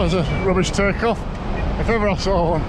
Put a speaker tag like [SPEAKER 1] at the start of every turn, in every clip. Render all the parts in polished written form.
[SPEAKER 1] was a rubbish takeoff, if ever I saw one.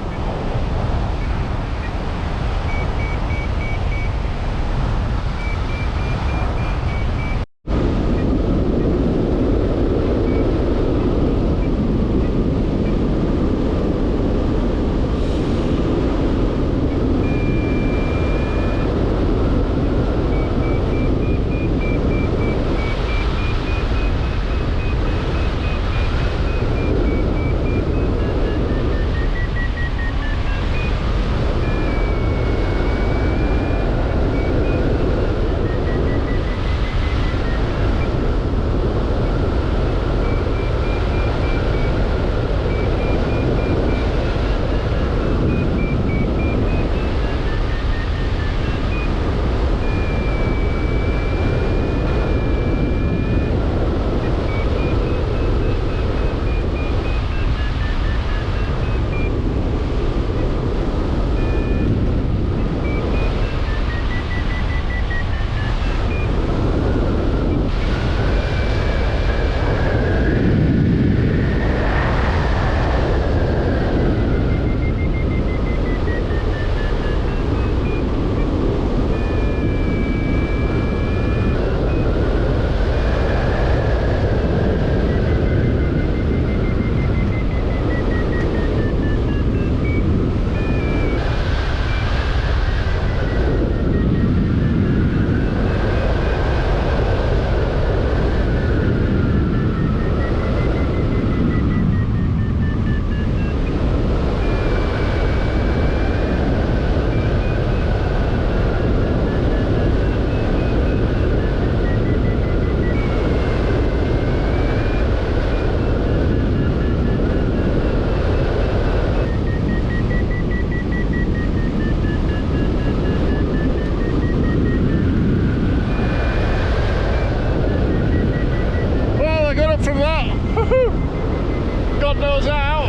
[SPEAKER 1] God knows how.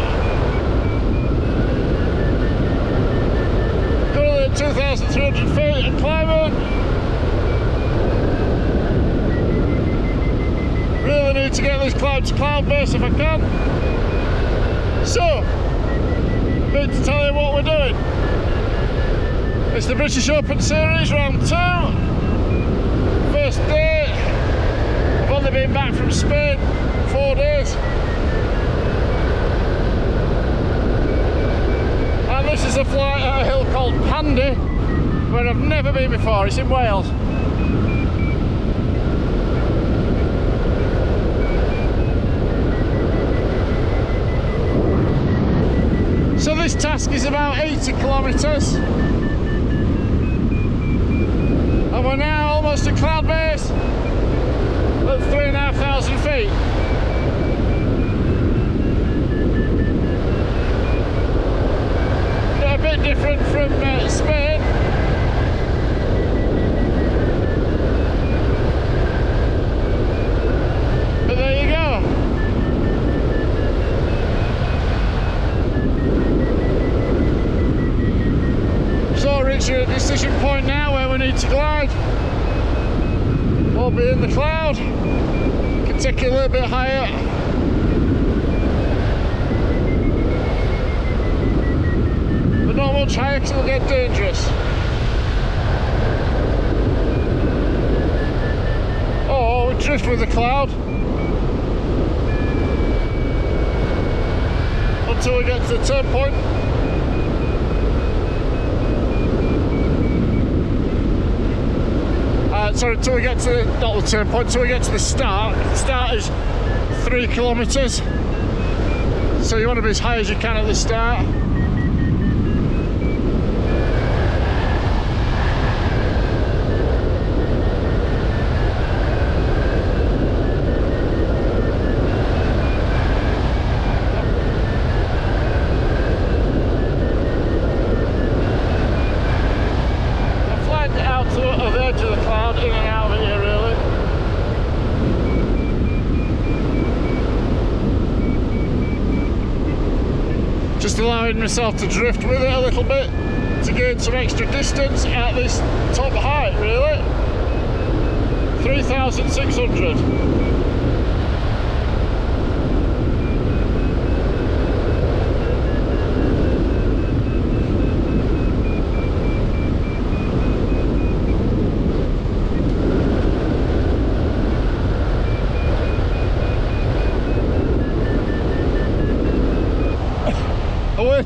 [SPEAKER 1] Currently at 2,300 feet and climbing. Really need to get this climb to cloud base if I can. So, need to tell you what we're doing. It's the British Open Series round 2. First day. I've only been back from Spain 4 days. And this is a flight at a hill called Pandy, where I've never been before. It's in Wales. So this task is about 80 kilometres. And we're now almost at cloud base at 3,500 feet. A bit different from Spain. But there you go. So reaching a decision point now where we need to glide. We'll be in the cloud. Can take it a little bit higher. But not much higher because it'll get dangerous. Oh, we drift with the cloud. Until we get to the turn point. Sorry, until we get to the, not the turn point, until we get to the start. The start is 3 kilometres. So you want to be as high as you can at the start. Just allowing myself to drift with it a little bit to gain some extra distance at this top height, really. 3,600.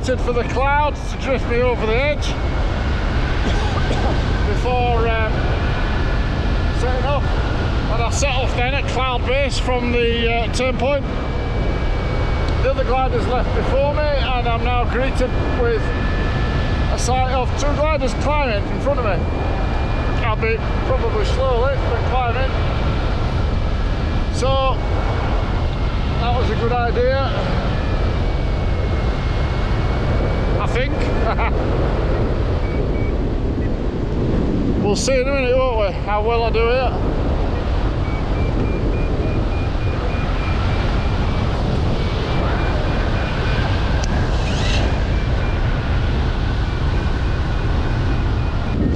[SPEAKER 1] waited for the clouds to drift me over the edge before setting off. And I set off then at cloud base from the turn point. The other gliders left before me, and I'm now greeted with a sight of 2 gliders climbing in front of me. Albeit probably slowly, but climbing. So that was a good idea, I think. We'll see in a minute, won't we, how well I do it.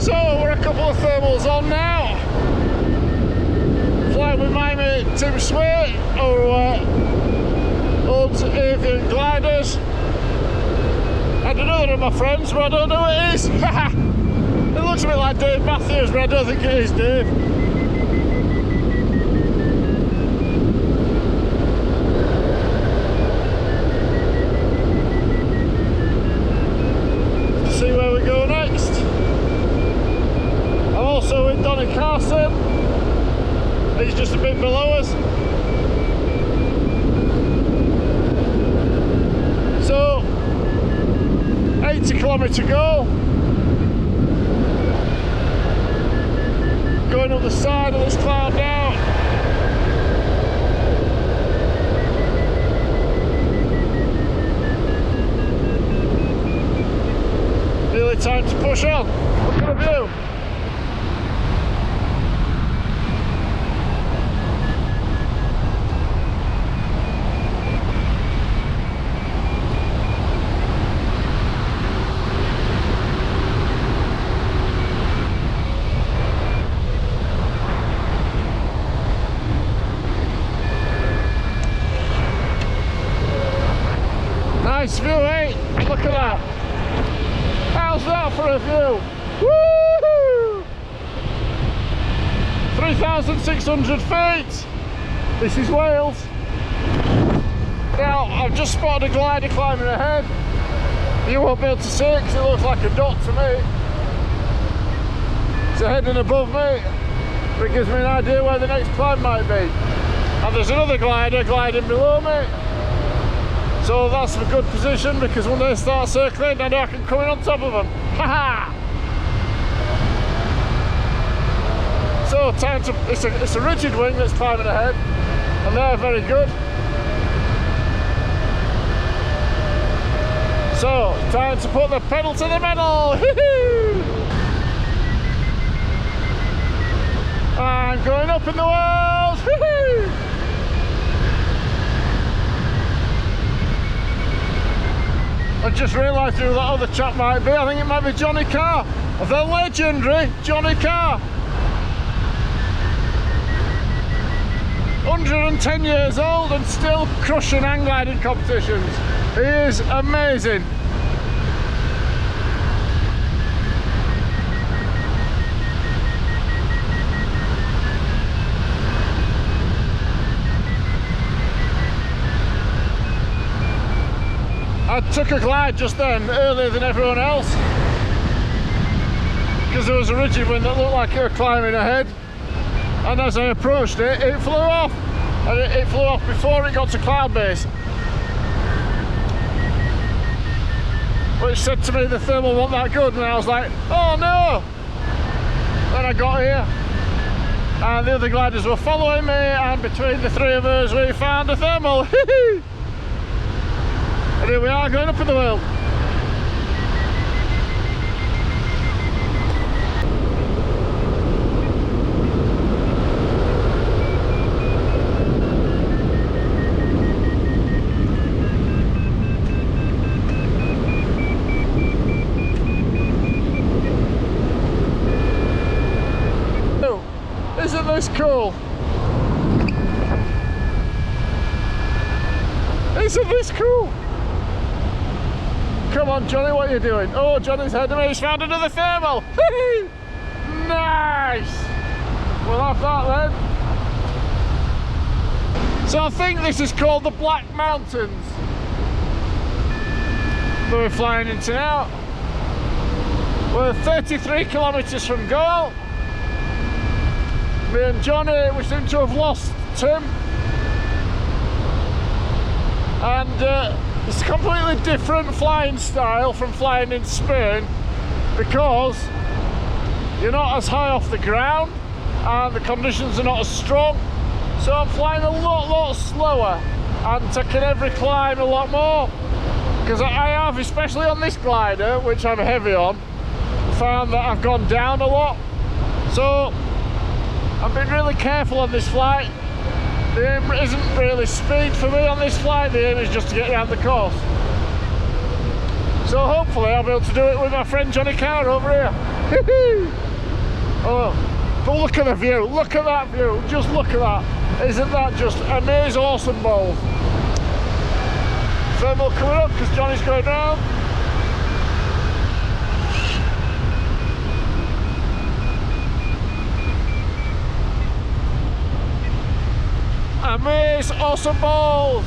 [SPEAKER 1] So we're a couple of thermals on now. Flying with my mate Tim Sway, our old avian gliders. And another of my friends, but I don't know who it is. It looks a bit like Dave Matthews, but I don't think it is Dave. Let's see where we go next. I'm also with Donny Carson. He's just a bit below us. So 80 kilometres to go. Going up the side of this cloud now. Nearly time to push on. Look at the view. Nice view, eh? Look at that. How's that for a view? Woohoo! 3,600 feet. This is Wales. Now, I've just spotted a glider climbing ahead. You won't be able to see it because it looks like a dot to me. It's heading above me, but it gives me an idea where the next climb might be. And there's another glider gliding below me. So that's a good position because when they start circling, I know I can come in on top of them. Haha! So time to, it's a rigid wing that's climbing ahead, and they're very good. So time to put the pedal to the metal. I'm going up in the world. I just realised who that other chap might be. I think it might be Johnny Carr, the legendary Johnny Carr. 110 years old and still crushing hang gliding competitions. He is amazing. I took a glide just then, earlier than everyone else, because there was a rigid wind that looked like it was climbing ahead, and as I approached it, it flew off, and it flew off before it got to cloud base, which said to me the thermal wasn't that good, and I was like, oh no. Then I got here and the other gliders were following me, and between the three of us we found a thermal. And here we are going up in the world. Isn't this cool? Isn't this cool? Come on, Johnny, what are you doing? Oh, Johnny's ahead of me. He's found another thermal. Nice. We'll have that then. So I think this is called the Black Mountains. that we're flying into now. We're 33 kilometres from goal. Me and Johnny, we seem to have lost Tim. And it's a completely different flying style from flying in Spain, because you're not as high off the ground and the conditions are not as strong. So I'm flying a lot slower and taking every climb a lot more. Because I have, especially on this glider, which I'm heavy on, found that I've gone down a lot. So I've been really careful on this flight. The aim isn't really speed for me on this flight, the aim is just to get around the course. So hopefully I'll be able to do it with my friend Johnny Carr over here. Oh, but look at the view, look at that view, just look at that. Isn't that just amazing, awesome balls? Thermal coming up because Johnny's going round. Amaze, awesome balls.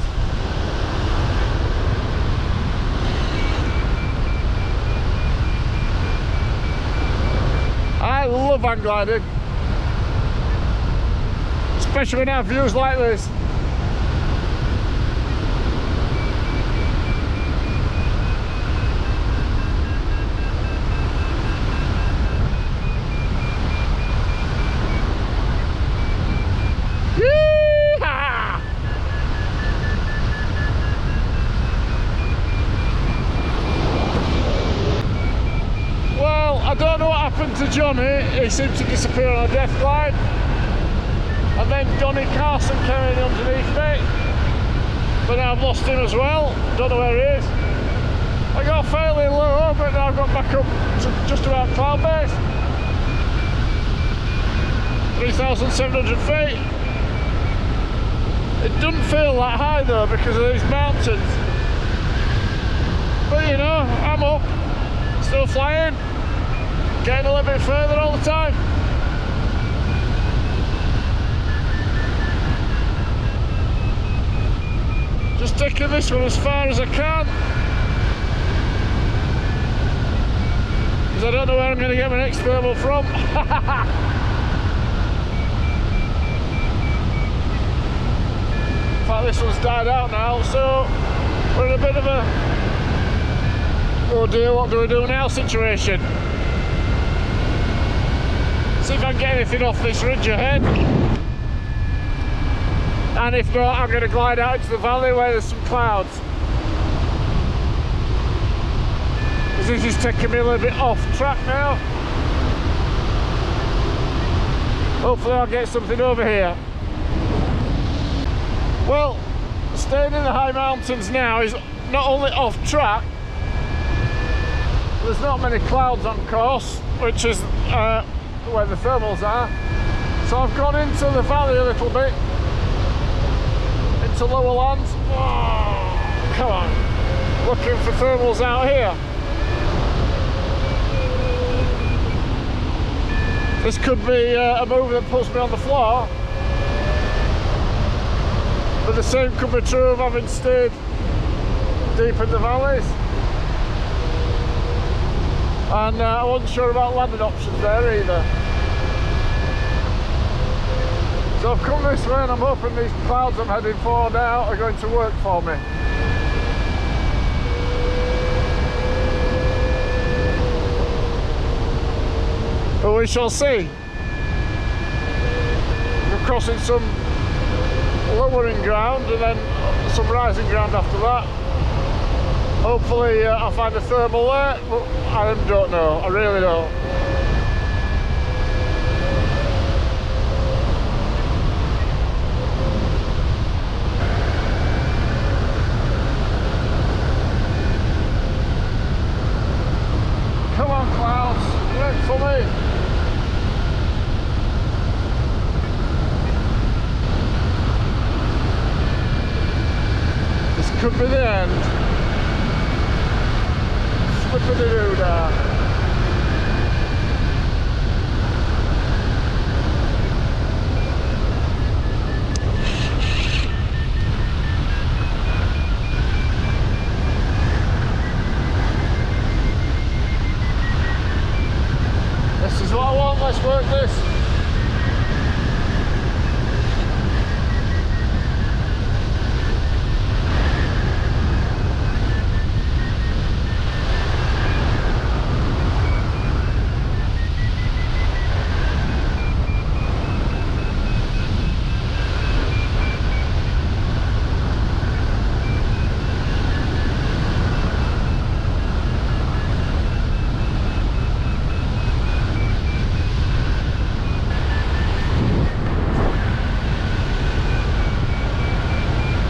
[SPEAKER 1] I love hang-gliding, especially when I have views like this. I don't know what happened to Johnny, he seemed to disappear on a death glide. And then Johnny Carson came in underneath me. But now I've lost him as well, don't know where he is. I got fairly low, but now I've got back up to just about cloud base. 3,700 feet. It doesn't feel that high though because of these mountains. But you know, I'm up, still flying. Getting a little bit further all the time. Just taking this one as far as I can, because I don't know where I'm going to get my next thermal from. In fact, this one's died out now, so we're in a bit of a oh dear, what do we do now situation. See if I can get anything off this ridge ahead, and if not, I'm going to glide out into the valley where there's some clouds, because this is taking me a little bit off track now. Hopefully I'll get something over here. Well, staying in the high mountains now is not only off track, there's not many clouds on course, which is where the thermals are. So I've gone into the valley a little bit, into lower lands. Oh, come on, looking for thermals out here. This could be a move that puts me on the floor, but the same could be true of having stayed deep in the valleys. And I wasn't sure about landing options there either. So I've come this way and I'm hoping these clouds I'm heading for now are going to work for me. But we shall see. We're crossing some lowering ground and then some rising ground after that. Hopefully I'll find a thermal there, but I don't know, I really don't. Come on clouds, wait for me. This could be the end. Flippity-doo-dah. this.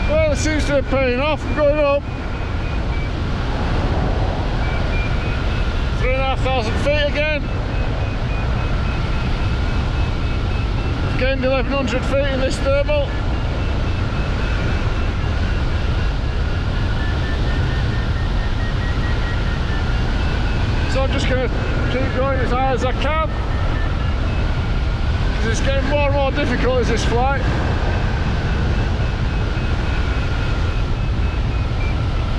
[SPEAKER 1] Well, it seems to be paying off. I'm going up 3,500 feet again. I've gained 1,100 feet in this thermal. So I'm just going to keep going as high as I can, because it's getting more and more difficult as this flight.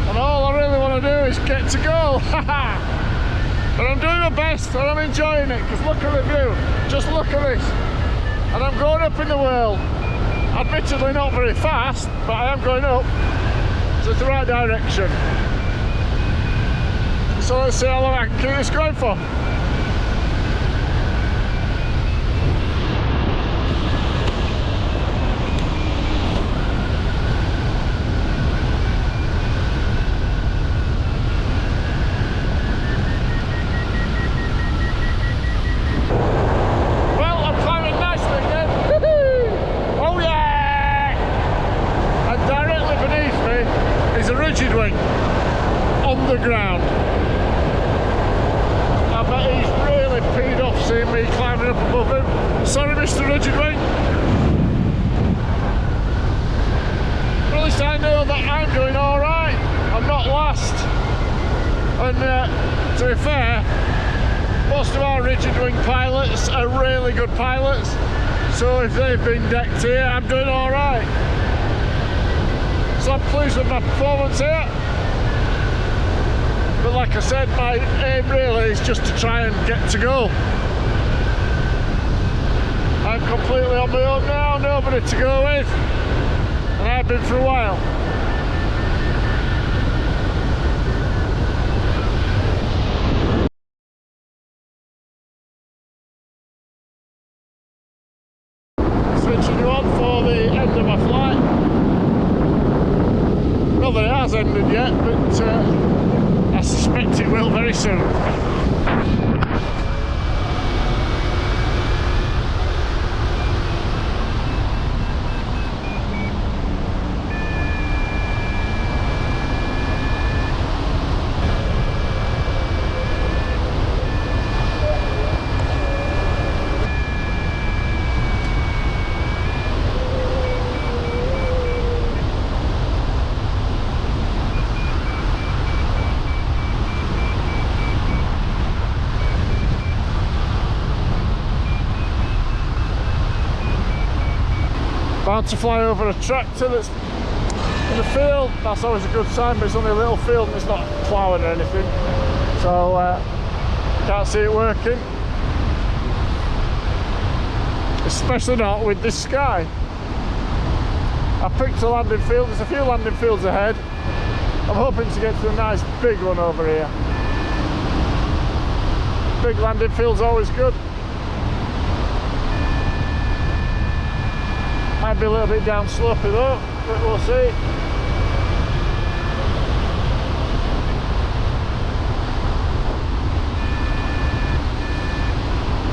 [SPEAKER 1] And all I really want to do is get to go. But I'm doing my best and I'm enjoying it, because look at the view, just look at this. And I'm going up in the world. Admittedly not very fast, but I am going up, so it's the right direction. So let's see how long I can keep this going for. Rigid wing on the ground. I bet he's really peed off seeing me climbing up above him. Sorry, Mr. Rigid Wing. But at least I know that I'm doing alright. I'm not last. And to be fair, most of our rigid wing pilots are really good pilots. So if they've been decked here, I'm doing alright. So I'm pleased with my performance here. But like I said, my aim really is just to try and get to go. I'm completely on my own now, nobody to go with. And I've been for a while. Switching you on for the end of my flight. Not that it has ended yet, but I suspect it will very soon. About to fly over a tractor that's in the field. That's always a good sign, but it's only a little field and it's not ploughing or anything, so can't see it working, especially not with this sky. I picked a landing field. There's a few landing fields ahead. I'm hoping to get to a nice big one over here. Big landing field's always good. Might be a little bit down slopey though, but we'll see.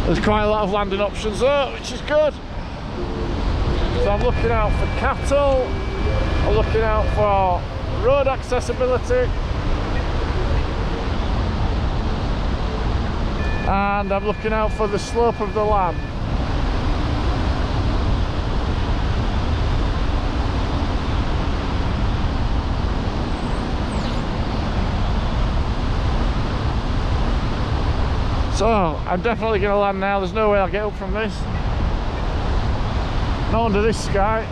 [SPEAKER 1] There's quite a lot of landing options though, which is good. So I'm looking out for cattle, I'm looking out for road accessibility, and I'm looking out for the slope of the land. So I'm definitely going to land now. There's no way I'll get up from this. Not under this sky.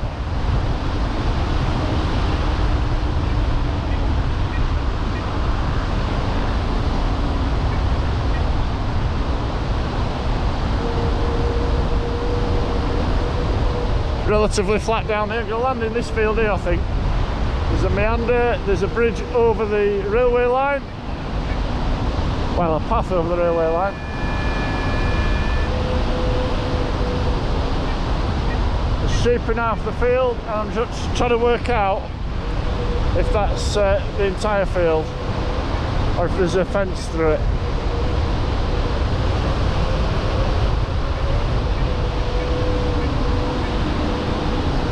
[SPEAKER 1] relatively flat down here. You'll land in this field here, I think. There's a meander, there's a bridge over the railway line. Well, a path over the railway line. There's sheep in half the field, and I'm just trying to work out if that's the entire field or if there's a fence through it.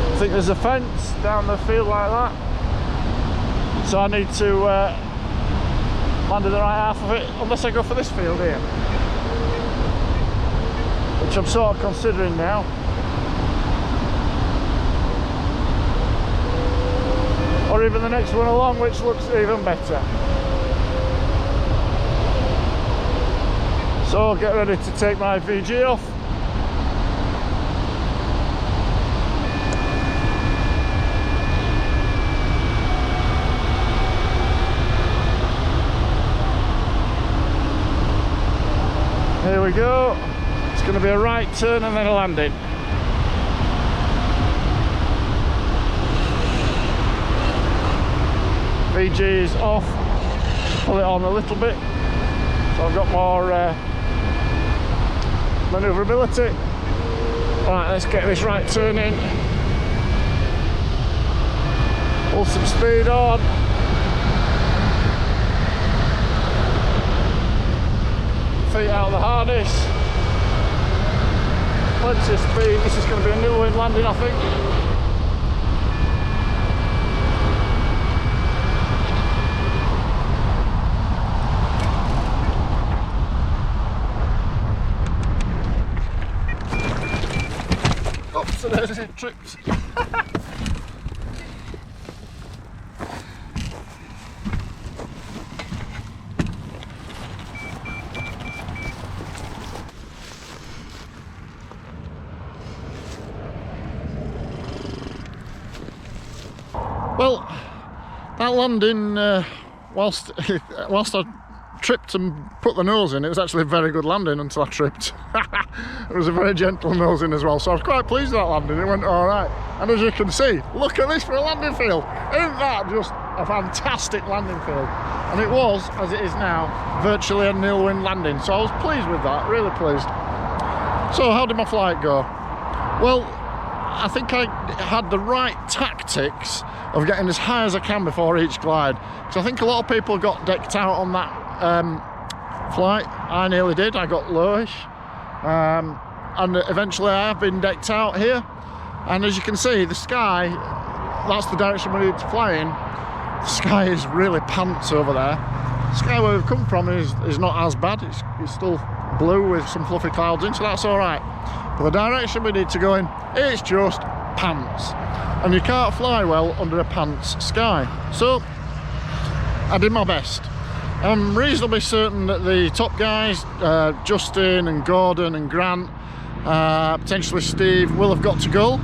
[SPEAKER 1] I think there's a fence down the field like that, so I need to land in the right half of it, unless I go for this field here, which I'm sort of considering now. Or even the next one along, which looks even better. So get ready to take my VG off. Here we go. It's going to be a right turn and then a landing. VG is off. Pull it on a little bit, so I've got more manoeuvrability. Right, let's get this right turn in. Pull some speed on. Feet out of the harness. Plenty of speed. This is going to be a nil wind landing, I think. Oh, so there's it, tripped. Well, that landing, whilst I tripped and put the nose in, it was actually a very good landing until I tripped. It was a very gentle nose in as well, so I was quite pleased with that landing. It went all right. And as you can see, look at this for a landing field. Isn't that just a fantastic landing field? And it was, as it is now, virtually a nil wind landing. So I was pleased with that, really pleased. So how did my flight go? Well, I think I had the right tactics of getting as high as I can before each glide. So I think a lot of people got decked out on that flight. I nearly did. I got lowish, and eventually I have been decked out here. And as you can see, the sky, that's the direction we need to fly in. The sky is really pants over there. The sky where we've come from is not as bad. It's still blue with some fluffy clouds in, so that's all right. But the direction we need to go in, it's just pants. And you can't fly well under a pants sky. So I did my best. I'm reasonably certain that the top guys, Justin and Gordon and Grant, potentially Steve, will have got to go,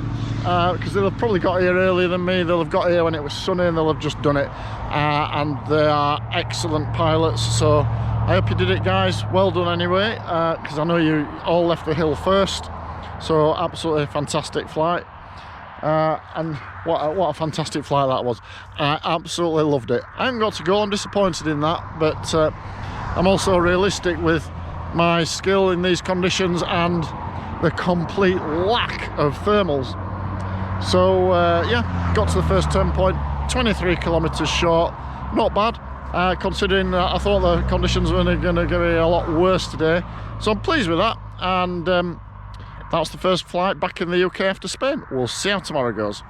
[SPEAKER 1] because they'll have probably got here earlier than me. They'll have got here when it was sunny and they'll have just done it, and they are excellent pilots. So I hope you did it, guys. Well done anyway, because I know you all left the hill first. So absolutely fantastic flight, and what a fantastic flight that was. I absolutely loved it. I haven't got to go, I'm disappointed in that, but I'm also realistic with my skill in these conditions and the complete lack of thermals. So yeah, got to the first turn point, 23 kilometers short, not bad, considering I thought the conditions were going to be a lot worse today. So I'm pleased with that, and that's the first flight back in the UK after Spain. We'll see how tomorrow goes.